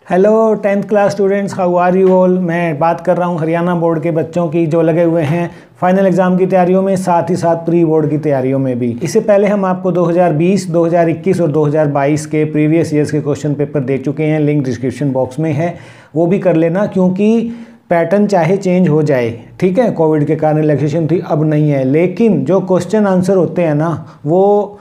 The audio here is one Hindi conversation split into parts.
Hello 10th class students, how are you all. मैं बात कर रहा हूँ हरियाणा बोर्ड के बच्चों की जो लगे हुए हैं फाइनल एग्ज़ाम की तैयारियों में, साथ ही साथ प्री बोर्ड की तैयारियों में भी। इससे पहले हम आपको 2020, 2021 और 2022 के प्रीवियस ईयर्स के क्वेश्चन पेपर दे चुके हैं। लिंक डिस्क्रिप्शन बॉक्स में है, वो भी कर लेना, क्योंकि पैटर्न चाहे चेंज हो जाए, ठीक है, कोविड के कारण रिलैक्सेशन थी, अब नहीं है, लेकिन जो क्वेश्चन आंसर होते हैं ना, वो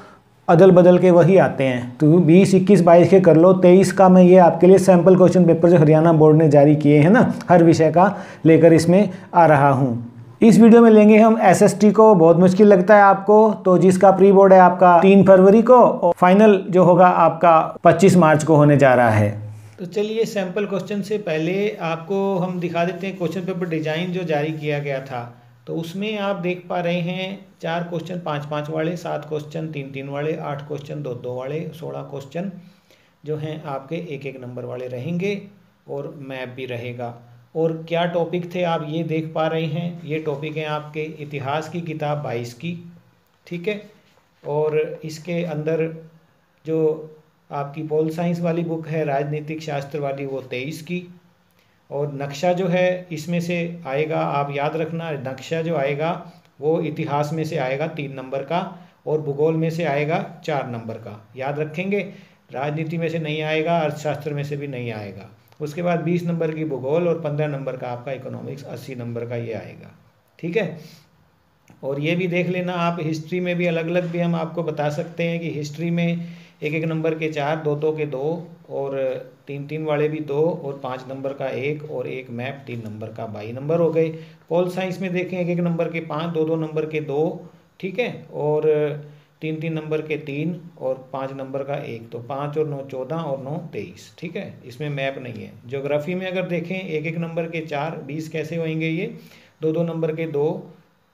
अदल बदल के वही आते हैं। तो 20, 21, 22 के कर लो। 23 का मैं ये आपके लिए सैम्पल क्वेश्चन पेपर जो हरियाणा बोर्ड ने जारी किए हैं ना, हर विषय का लेकर इसमें आ रहा हूँ। इस वीडियो में लेंगे हम एसएसटी को। बहुत मुश्किल लगता है आपको, तो जिसका प्री बोर्ड है आपका 3 फरवरी को और फाइनल जो होगा आपका 25 मार्च को होने जा रहा है। तो चलिए, सैम्पल क्वेश्चन से पहले आपको हम दिखा देते हैं क्वेश्चन पेपर डिजाइन जो जारी किया गया था। तो उसमें आप देख पा रहे हैं 4 क्वेश्चन 5-5 वाले, 7 क्वेश्चन 3-3 वाले, 8 क्वेश्चन 2-2 वाले, 16 क्वेश्चन जो हैं आपके 1-1 नंबर वाले रहेंगे और मैप भी रहेगा। और क्या टॉपिक थे आप ये देख पा रहे हैं। ये टॉपिक हैं आपके इतिहास की किताब 22 की, ठीक है। और इसके अंदर जो आपकी पोल साइंस वाली बुक है, राजनीतिक शास्त्र वाली, वो 23 की। और नक्शा जो है इसमें से आएगा, आप याद रखना, नक्शा जो आएगा वो इतिहास में से आएगा 3 नंबर का, और भूगोल में से आएगा 4 नंबर का, याद रखेंगे। राजनीति में से नहीं आएगा, अर्थशास्त्र में से भी नहीं आएगा। उसके बाद 20 नंबर की भूगोल और 15 नंबर का आपका इकोनॉमिक्स, 80 नंबर का ये आएगा, ठीक है। और ये भी देख लेना आप, हिस्ट्री में भी अलग अलग भी हम आपको बता सकते हैं कि हिस्ट्री में 1-1 नंबर के 4, 2-2 के 2, और 3-3 वाले भी 2, और 5 नंबर का 1, और एक मैप 3 नंबर का, 22 नंबर हो गए। पोल साइंस में देखें 1-1 नंबर के 5, 2-2 नंबर के 2, ठीक है, और 3-3 नंबर के 3, और 5 नंबर का 1, तो 5 और 9 14 और 9 23, ठीक है। इसमें मैप नहीं है। ज्योग्राफी में अगर देखें 1-1 नंबर के 4, 20 कैसे होंगे ये, 2-2 नंबर के 2,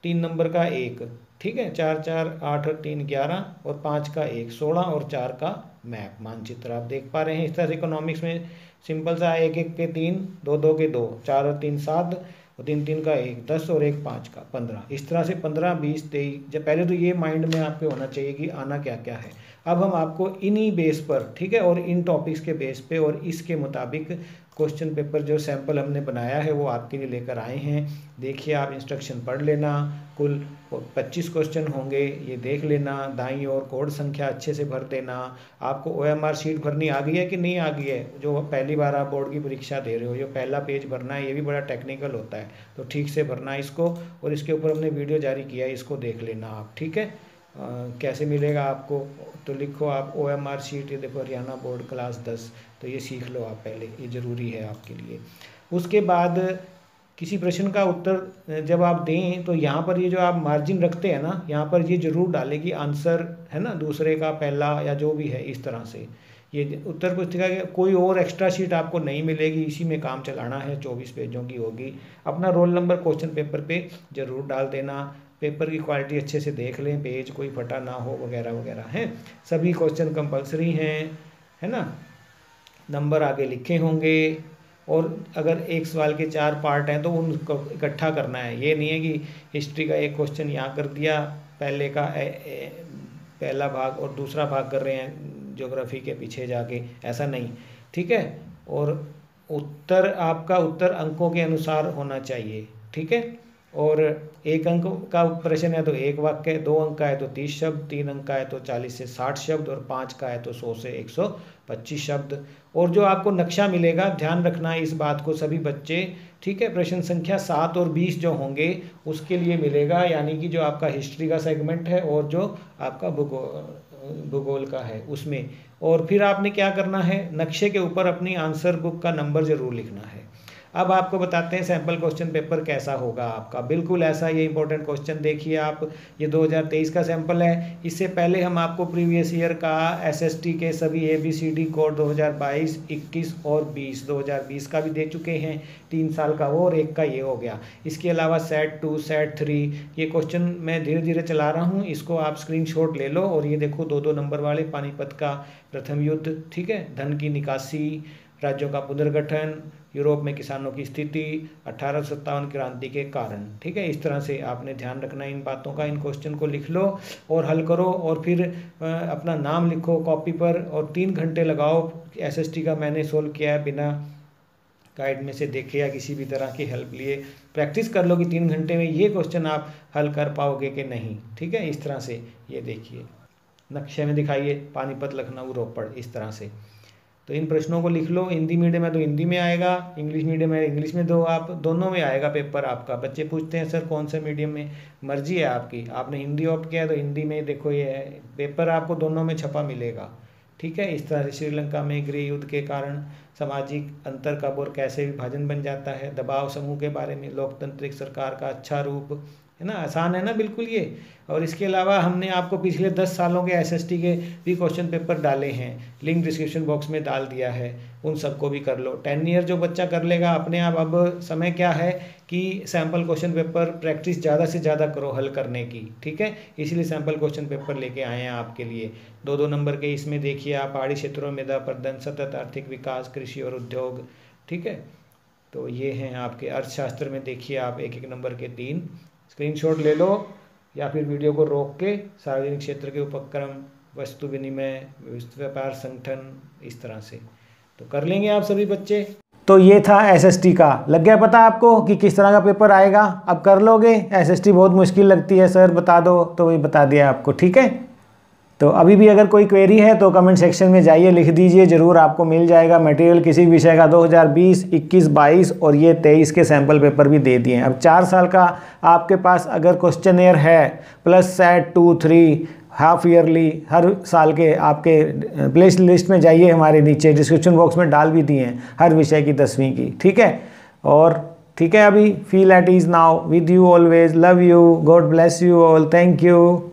3 नंबर का 1, ठीक है, 4-4 8 और 3 11, और 5 का 1 16, और 4 का मैप मानचित्र आप देख पा रहे हैं। इस तरह से इकोनॉमिक्स में सिंपल सा 1-1 के 3, 2-2 के 2, 4 और 3 7, और 3-3 का 1 10, और 1 5 का 15। इस तरह से 15, 20, 23। जब पहले तो ये माइंड में आपके होना चाहिए कि आना क्या क्या है। अब हम आपको इन्हीं बेस पर, ठीक है, और इन टॉपिक्स के बेस पे और इसके मुताबिक क्वेश्चन पेपर जो सैंपल हमने बनाया है वो आपके लिए लेकर आए हैं। देखिए, आप इंस्ट्रक्शन पढ़ लेना। कुल 25 क्वेश्चन होंगे, ये देख लेना। दाईं और कोड संख्या अच्छे से भर देना। आपको OMR शीट भरनी आ गई है कि नहीं आ गई है? जो पहली बार आप बोर्ड की परीक्षा दे रहे हो, ये पहला पेज भरना है, ये भी बड़ा टेक्निकल होता है, तो ठीक से भरना है इसको। और इसके ऊपर हमने वीडियो जारी किया है, इसको देख लेना आप, ठीक है। कैसे मिलेगा आपको, तो लिखो आप OMR शीट, ये देखो हरियाणा बोर्ड क्लास 10, तो ये सीख लो आप पहले, ये ज़रूरी है आपके लिए। उसके बाद किसी प्रश्न का उत्तर जब आप दें तो यहाँ पर ये जो आप मार्जिन रखते हैं ना, यहाँ पर ये जरूर डालें कि आंसर है ना, दूसरे का पहला या जो भी है, इस तरह से। ये उत्तर पुस्तिका की कोई और एक्स्ट्रा शीट आपको नहीं मिलेगी, इसी में काम चलाना है। 24 पेजों की होगी। अपना रोल नंबर क्वेश्चन पेपर पे जरूर डाल देना। पेपर की क्वालिटी अच्छे से देख लें, पेज कोई फटा ना हो वगैरह वगैरह हैं। सभी क्वेश्चन कंपलसरी हैं, है ना। नंबर आगे लिखे होंगे, और अगर एक सवाल के 4 पार्ट हैं तो उनको इकट्ठा करना है। ये नहीं है कि हिस्ट्री का एक क्वेश्चन यहाँ कर दिया, पहले का पहला भाग और दूसरा भाग कर रहे हैं ज्योग्राफी के पीछे जाके, ऐसा नहीं, ठीक है। और उत्तर आपका उत्तर अंकों के अनुसार होना चाहिए, ठीक है। और 1 अंक का प्रश्न है तो 1 वाक्य, 2 अंक का है तो 30 शब्द, 3 अंक का है तो 40 से 60 शब्द, और 5 का है तो 100 से 125 शब्द। और जो आपको नक्शा मिलेगा, ध्यान रखना है इस बात को सभी बच्चे, ठीक है। प्रश्न संख्या 7 और 20 जो होंगे उसके लिए मिलेगा, यानी कि जो आपका हिस्ट्री का सेगमेंट है और जो आपका भूगोल का है उसमें। और फिर आपने क्या करना है, नक्शे के ऊपर अपनी आंसर बुक का नंबर जरूर लिखना है। अब आपको बताते हैं सैम्पल क्वेश्चन पेपर कैसा होगा आपका। बिल्कुल ऐसा, ये इंपॉर्टेंट क्वेश्चन देखिए आप, ये 2023 का सैम्पल है। इससे पहले हम आपको प्रीवियस ईयर का SST के सभी ABCD कोड 2022, 21 और 20, 2020 का भी दे चुके हैं, 3 साल का वो और 1 का ये हो गया। इसके अलावा सेट 2, सेट 3, ये क्वेश्चन मैं धीरे धीरे चला रहा हूँ, इसको आप स्क्रीनशॉट ले लो। और ये देखो 2-2 नंबर वाले, पानीपत का प्रथम युद्ध, ठीक है, धन की निकासी, राज्यों का पुनर्गठन, यूरोप में किसानों की स्थिति, 1857 क्रांति के कारण। ठीक है, इस तरह से आपने ध्यान रखना इन बातों का। इन क्वेश्चन को लिख लो और हल करो, और फिर अपना नाम लिखो कॉपी पर और 3 घंटे लगाओ। SST का मैंने सोल्व किया है बिना गाइड में से देखे या किसी भी तरह की हेल्प लिए। प्रैक्टिस कर लो कि 3 घंटे में ये क्वेश्चन आप हल कर पाओगे कि नहीं। ठीक है, इस तरह से ये देखिए, नक्शे में दिखाइए, पानीपत, लखनऊ, रोपड़, इस तरह से। तो इन प्रश्नों को लिख लो। हिंदी मीडियम है तो हिंदी में आएगा, इंग्लिश मीडियम है इंग्लिश में, दो आप दोनों में आएगा पेपर आपका। बच्चे पूछते हैं सर कौन से मीडियम में, मर्जी है आपकी। आपने हिंदी ऑप्ट किया है तो हिंदी में देखो ये है, पेपर आपको दोनों में छपा मिलेगा। ठीक है, इस तरह से श्रीलंका में गृह युद्ध के कारण सामाजिक अंतर कब और कैसे विभाजन बन जाता है, दबाव समूह के बारे में, लोकतांत्रिक सरकार का अच्छा रूप, है ना, आसान है ना बिल्कुल ये। और इसके अलावा हमने आपको पिछले 10 सालों के SST के भी क्वेश्चन पेपर डाले हैं, लिंक डिस्क्रिप्शन बॉक्स में डाल दिया है, उन सबको भी कर लो। 10 ईयर जो बच्चा कर लेगा अपने आप। अब समय क्या है कि सैम्पल क्वेश्चन पेपर प्रैक्टिस ज़्यादा से ज़्यादा करो हल करने की। ठीक है, इसलिए सैम्पल क्वेश्चन पेपर लेके आए हैं आपके लिए। 2-2 नंबर के इसमें देखिए आप, पहाड़ी क्षेत्रों में मृदा सतत आर्थिक विकास, कृषि और उद्योग। ठीक है, तो ये हैं आपके अर्थशास्त्र में, देखिए आप 1-1 नंबर के 3 स्क्रीनशॉट ले लो या फिर वीडियो को रोक के, सार्वजनिक क्षेत्र के उपक्रम, वस्तु विनिमय, व्यापार संगठन, इस तरह से तो कर लेंगे आप सभी बच्चे। तो ये था SST का। लग गया पता आपको कि किस तरह का पेपर आएगा? अब कर लोगे। SST बहुत मुश्किल लगती है सर, बता दो, तो वही बता दिया आपको। ठीक है, तो अभी भी अगर कोई क्वेरी है तो कमेंट सेक्शन में जाइए, लिख दीजिए, ज़रूर आपको मिल जाएगा मटेरियल किसी विषय का। 2020, 21, 22 और ये 23 के सैम्पल पेपर भी दे दिए हैं। अब 4 साल का आपके पास अगर क्वेश्चनेयर है, प्लस सेट 2, 3 हाफ ईयरली, हर साल के आपके प्ले लिस्ट में जाइए, हमारे नीचे डिस्क्रिप्शन बॉक्स में डाल भी दिए हैं हर विषय की 10वीं की। ठीक है, और ठीक है, अभी feel at ease now, with you always, love you, God bless you all, thank you.